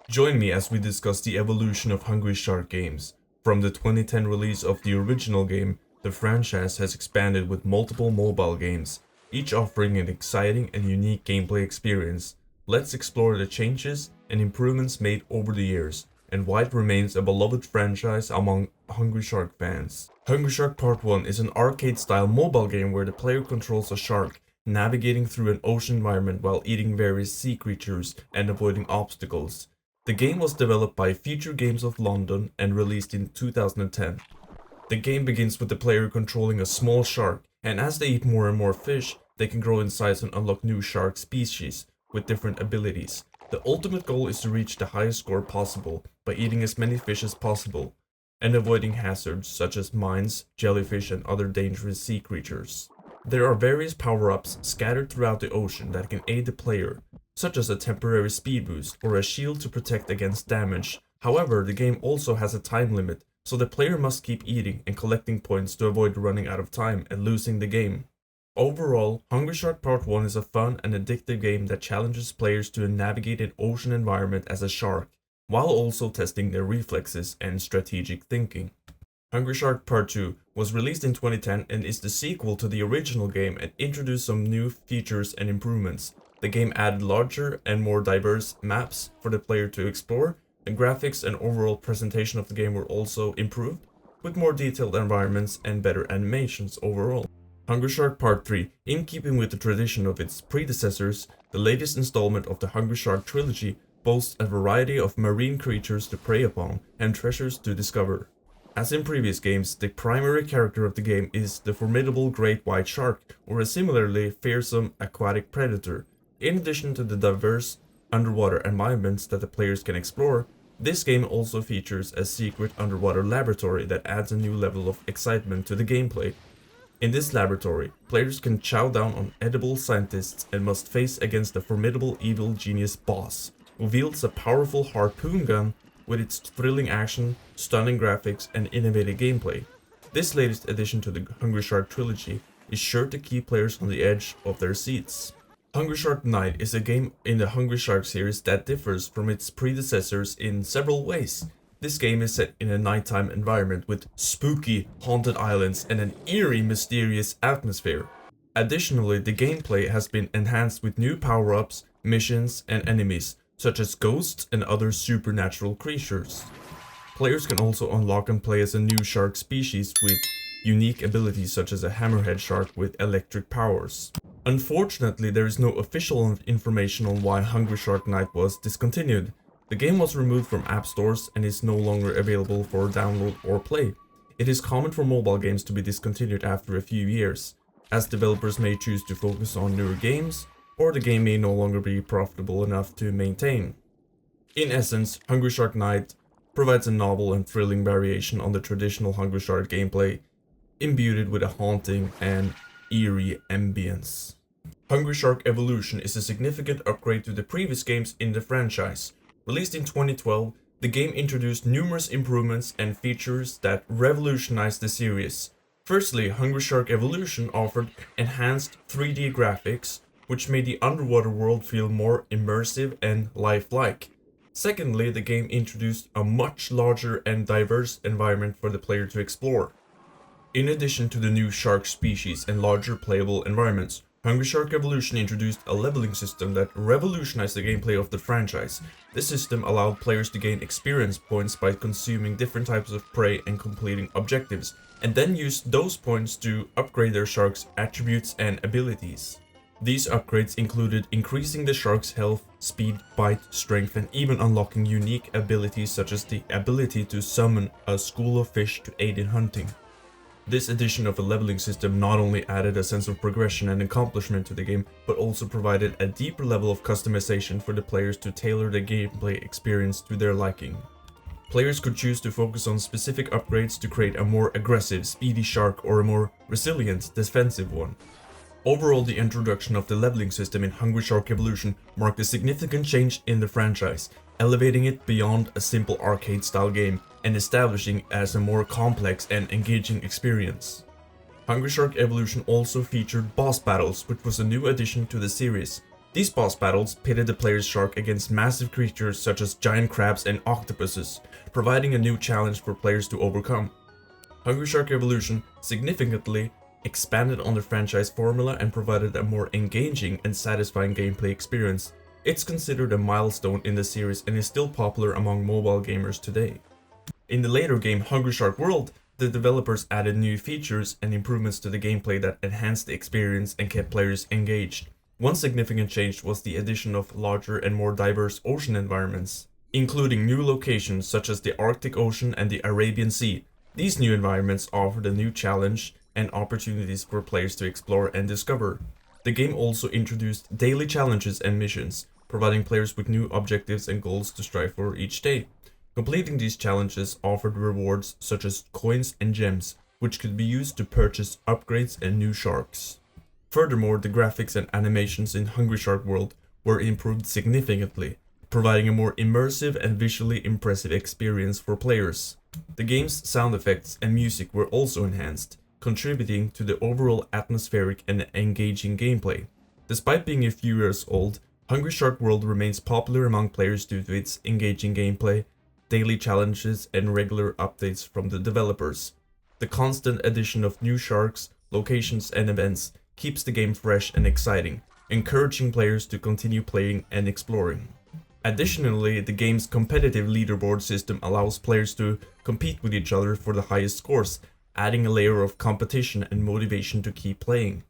Join me as we discuss the evolution of Hungry Shark games. From the 2010 release of the original game, the franchise has expanded with multiple mobile games, each offering an exciting and unique gameplay experience. Let's explore the changes and improvements made over the years, and why it remains a beloved franchise among Hungry Shark fans. Hungry Shark Part 1 is an arcade-style mobile game where the player controls a shark, navigating through an ocean environment while eating various sea creatures and avoiding obstacles. The game was developed by Future Games of London and released in 2010. The game begins with the player controlling a small shark, and as they eat more and more fish, they can grow in size and unlock new shark species with different abilities. The ultimate goal is to reach the highest score possible by eating as many fish as possible and avoiding hazards such as mines, jellyfish, and other dangerous sea creatures. There are various power-ups scattered throughout the ocean that can aid the player, such as a temporary speed boost or a shield to protect against damage. However, the game also has a time limit, so the player must keep eating and collecting points to avoid running out of time and losing the game. Overall, Hungry Shark Part 1 is a fun and addictive game that challenges players to navigate an ocean environment as a shark, while also testing their reflexes and strategic thinking. Hungry Shark Part 2 was released in 2010 and is the sequel to the original game and introduced some new features and improvements. The game added larger and more diverse maps for the player to explore. The graphics and overall presentation of the game were also improved, with more detailed environments and better animations overall. Hungry Shark Part 3, in keeping with the tradition of its predecessors, the latest installment of the Hungry Shark trilogy boasts a variety of marine creatures to prey upon and treasures to discover. As in previous games, the primary character of the game is the formidable great white shark, or a similarly fearsome aquatic predator. In addition to the diverse underwater environments that the players can explore, this game also features a secret underwater laboratory that adds a new level of excitement to the gameplay. In this laboratory, players can chow down on edible scientists and must face against the formidable evil genius boss, who wields a powerful harpoon gun with its thrilling action, stunning graphics, and innovative gameplay. This latest addition to the Hungry Shark trilogy is sure to keep players on the edge of their seats. Hungry Shark Night is a game in the Hungry Shark series that differs from its predecessors in several ways. This game is set in a nighttime environment with spooky, haunted islands and an eerie, mysterious atmosphere. Additionally, the gameplay has been enhanced with new power-ups, missions, and enemies, such as ghosts and other supernatural creatures. Players can also unlock and play as a new shark species with unique abilities such as a hammerhead shark with electric powers. Unfortunately, there is no official information on why Hungry Shark Night was discontinued. The game was removed from app stores and is no longer available for download or play. It is common for mobile games to be discontinued after a few years, as developers may choose to focus on newer games, or the game may no longer be profitable enough to maintain. In essence, Hungry Shark Night provides a novel and thrilling variation on the traditional Hungry Shark gameplay, imbued with a haunting and eerie ambience. Hungry Shark Evolution is a significant upgrade to the previous games in the franchise. Released in 2012, the game introduced numerous improvements and features that revolutionized the series. Firstly, Hungry Shark Evolution offered enhanced 3D graphics, which made the underwater world feel more immersive and lifelike. Secondly, the game introduced a much larger and diverse environment for the player to explore. In addition to the new shark species and larger playable environments, Hungry Shark Evolution introduced a leveling system that revolutionized the gameplay of the franchise. This system allowed players to gain experience points by consuming different types of prey and completing objectives, and then use those points to upgrade their shark's attributes and abilities. These upgrades included increasing the shark's health, speed, bite, strength, and even unlocking unique abilities such as the ability to summon a school of fish to aid in hunting. This addition of a leveling system not only added a sense of progression and accomplishment to the game, but also provided a deeper level of customization for the players to tailor the gameplay experience to their liking. Players could choose to focus on specific upgrades to create a more aggressive, speedy shark or a more resilient, defensive one. Overall, the introduction of the leveling system in Hungry Shark Evolution marked a significant change in the franchise, elevating it beyond a simple arcade-style game and establishing it as a more complex and engaging experience. Hungry Shark Evolution also featured boss battles, which was a new addition to the series. These boss battles pitted the player's shark against massive creatures such as giant crabs and octopuses, providing a new challenge for players to overcome. Hungry Shark Evolution significantly expanded on the franchise formula and provided a more engaging and satisfying gameplay experience. It's considered a milestone in the series and is still popular among mobile gamers today. In the later game Hungry Shark World, the developers added new features and improvements to the gameplay that enhanced the experience and kept players engaged. One significant change was the addition of larger and more diverse ocean environments, including new locations such as the Arctic Ocean and the Arabian Sea. These new environments offered a new challenge and opportunities for players to explore and discover. The game also introduced daily challenges and missions, providing players with new objectives and goals to strive for each day. Completing these challenges offered rewards such as coins and gems, which could be used to purchase upgrades and new sharks. Furthermore, the graphics and animations in Hungry Shark World were improved significantly, providing a more immersive and visually impressive experience for players. The game's sound effects and music were also enhanced, contributing to the overall atmospheric and engaging gameplay. Despite being a few years old, Hungry Shark World remains popular among players due to its engaging gameplay, daily challenges, and regular updates from the developers. The constant addition of new sharks, locations, and events keeps the game fresh and exciting, encouraging players to continue playing and exploring. Additionally, the game's competitive leaderboard system allows players to compete with each other for the highest scores, adding a layer of competition and motivation to keep playing.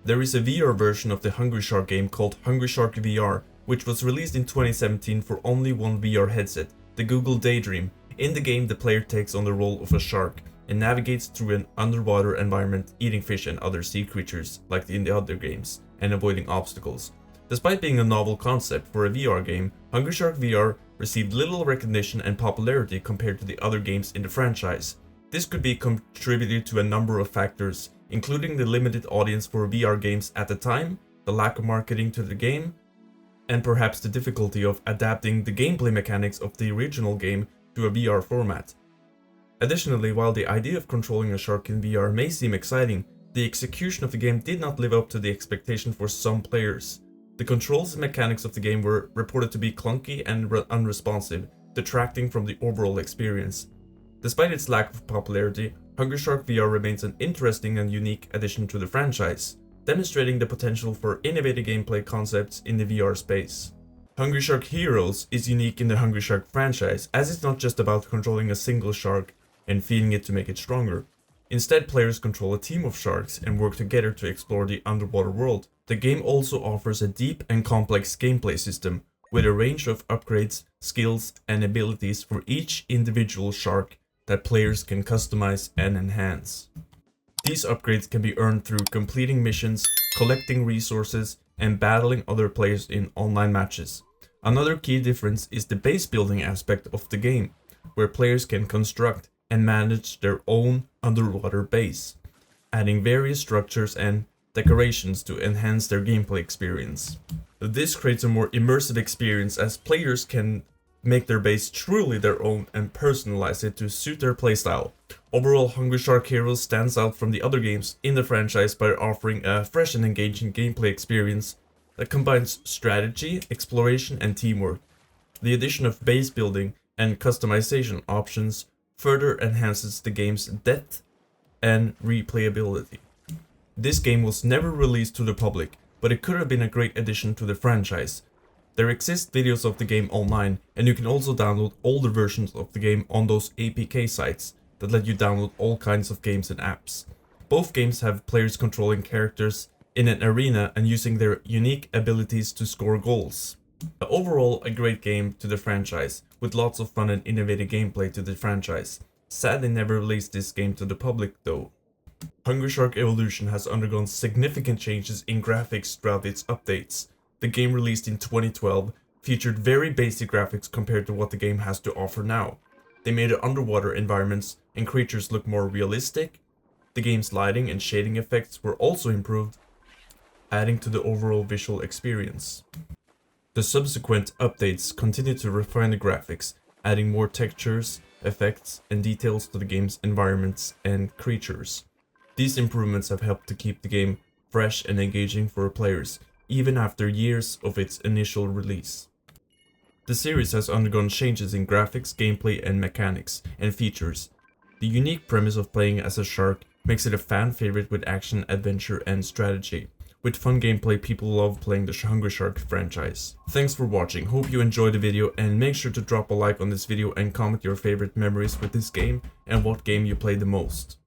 There is a VR version of the Hungry Shark game called Hungry Shark VR, which was released in 2017 for only one VR headset, the Google Daydream. In the game, the player takes on the role of a shark and navigates through an underwater environment, eating fish and other sea creatures like in the other games, and avoiding obstacles. Despite being a novel concept for a VR game, Hungry Shark VR received little recognition and popularity compared to the other games in the franchise. This could be contributed to a number of factors, including the limited audience for VR games at the time, the lack of marketing to the game, and perhaps the difficulty of adapting the gameplay mechanics of the original game to a VR format. Additionally, while the idea of controlling a shark in VR may seem exciting, the execution of the game did not live up to the expectation for some players. The controls and mechanics of the game were reported to be clunky and unresponsive, detracting from the overall experience. Despite its lack of popularity, Hungry Shark VR remains an interesting and unique addition to the franchise, demonstrating the potential for innovative gameplay concepts in the VR space. Hungry Shark Heroes is unique in the Hungry Shark franchise, as it's not just about controlling a single shark and feeding it to make it stronger. Instead, players control a team of sharks and work together to explore the underwater world. The game also offers a deep and complex gameplay system, with a range of upgrades, skills, and abilities for each individual shark that players can customize and enhance. These upgrades can be earned through completing missions, collecting resources, and battling other players in online matches. Another key difference is the base building aspect of the game, where players can construct and manage their own underwater base, adding various structures and decorations to enhance their gameplay experience. This creates a more immersive experience as players can make their base truly their own and personalize it to suit their playstyle. Overall, Hungry Shark Heroes stands out from the other games in the franchise by offering a fresh and engaging gameplay experience that combines strategy, exploration, and teamwork. The addition of base building and customization options further enhances the game's depth and replayability. This game was never released to the public, but it could have been a great addition to the franchise. There exist videos of the game online, and you can also download older versions of the game on those APK sites that let you download all kinds of games and apps. Both games have players controlling characters in an arena and using their unique abilities to score goals. Overall, a great game to the franchise, with lots of fun and innovative gameplay to the franchise. Sad they never released this game to the public though. Hungry Shark Evolution has undergone significant changes in graphics throughout its updates. The game released in 2012 featured very basic graphics compared to what the game has to offer now. They made the underwater environments and creatures look more realistic. The game's lighting and shading effects were also improved, adding to the overall visual experience. The subsequent updates continued to refine the graphics, adding more textures, effects, and details to the game's environments and creatures. These improvements have helped to keep the game fresh and engaging for players, even after years of its initial release. The series has undergone changes in graphics, gameplay, and mechanics, and features. The unique premise of playing as a shark makes it a fan favorite with action, adventure, and strategy. With fun gameplay, people love playing the Hungry Shark franchise. Thanks for watching, hope you enjoyed the video, and make sure to drop a like on this video and comment your favorite memories with this game and what game you played the most.